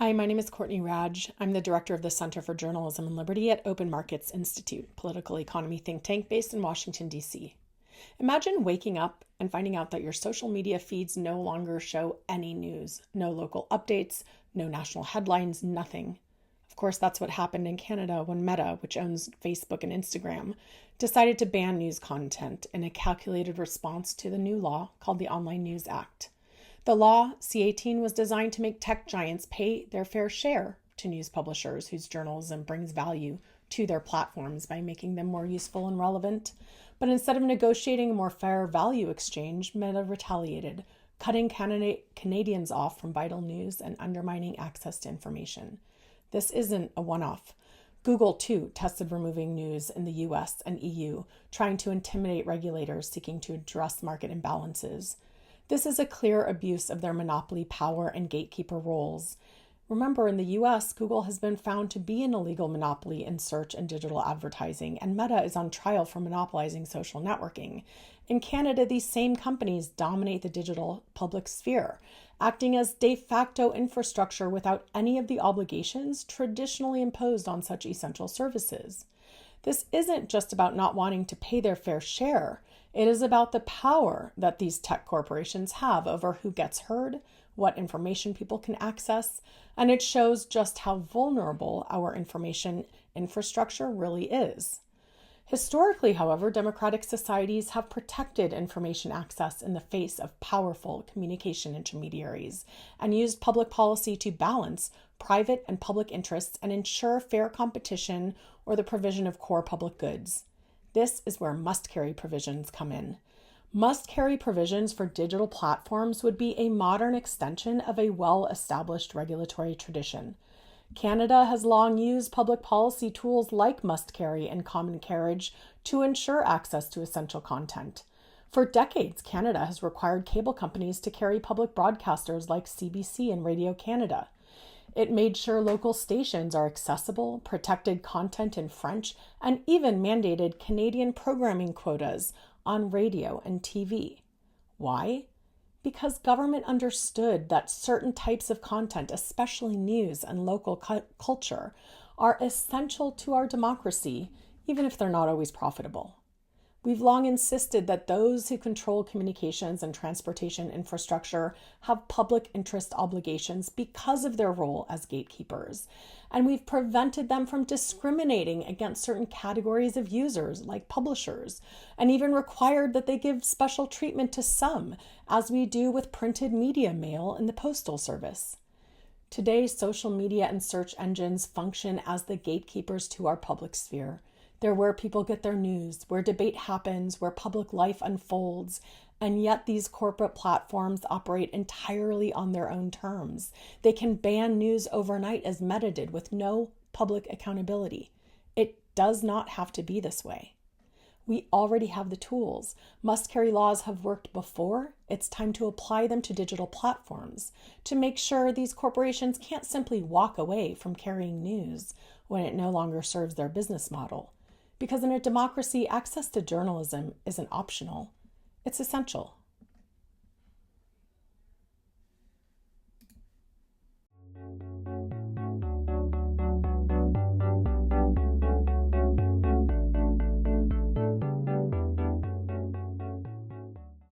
Hi, my name is Courtney Radsh. I'm the director of the Center for Journalism and Liberty at Open Markets Institute, political economy think tank based in Washington, D.C. Imagine waking up and finding out that your social media feeds no longer show any news, no local updates, no national headlines, nothing. Of course, that's what happened in Canada when Meta, which owns Facebook and Instagram, decided to ban news content in a calculated response to the new law called the Online News Act. The law, C-18, was designed to make tech giants pay their fair share to news publishers whose journalism brings value to their platforms by making them more useful and relevant. But instead of negotiating a more fair value exchange, Meta retaliated, cutting Canadians off from vital news and undermining access to information. This isn't a one-off. Google, too, tested removing news in the US and EU, trying to intimidate regulators seeking to address market imbalances. This is a clear abuse of their monopoly power and gatekeeper roles. Remember, in the US, Google has been found to be an illegal monopoly in search and digital advertising, and Meta is on trial for monopolizing social networking. In Canada, these same companies dominate the digital public sphere, acting as de facto infrastructure without any of the obligations traditionally imposed on such essential services. This isn't just about not wanting to pay their fair share. It is about the power that these tech corporations have over who gets heard, what information people can access, and it shows just how vulnerable our information infrastructure really is. Historically, however, democratic societies have protected information access in the face of powerful communication intermediaries and used public policy to balance private and public interests and ensure fair competition or the provision of core public goods. This is where must-carry provisions come in. Must-carry provisions for digital platforms would be a modern extension of a well-established regulatory tradition. Canada has long used public policy tools like must-carry and common carriage to ensure access to essential content. For decades, Canada has required cable companies to carry public broadcasters like CBC and Radio Canada. It made sure local stations are accessible, protected content in French, and even mandated Canadian programming quotas on radio and TV. Why? Because government understood that certain types of content, especially news and local culture, are essential to our democracy, even if they're not always profitable. We've long insisted that those who control communications and transportation infrastructure have public interest obligations because of their role as gatekeepers, and we've prevented them from discriminating against certain categories of users, like publishers, and even required that they give special treatment to some, as we do with printed media mail in the Postal Service. Today, social media and search engines function as the gatekeepers to our public sphere. They're where people get their news, where debate happens, where public life unfolds, and yet these corporate platforms operate entirely on their own terms. They can ban news overnight as Meta did with no public accountability. It does not have to be this way. We already have the tools. Must-carry laws have worked before. It's time to apply them to digital platforms to make sure these corporations can't simply walk away from carrying news when it no longer serves their business model. Because in a democracy, access to journalism isn't optional, it's essential.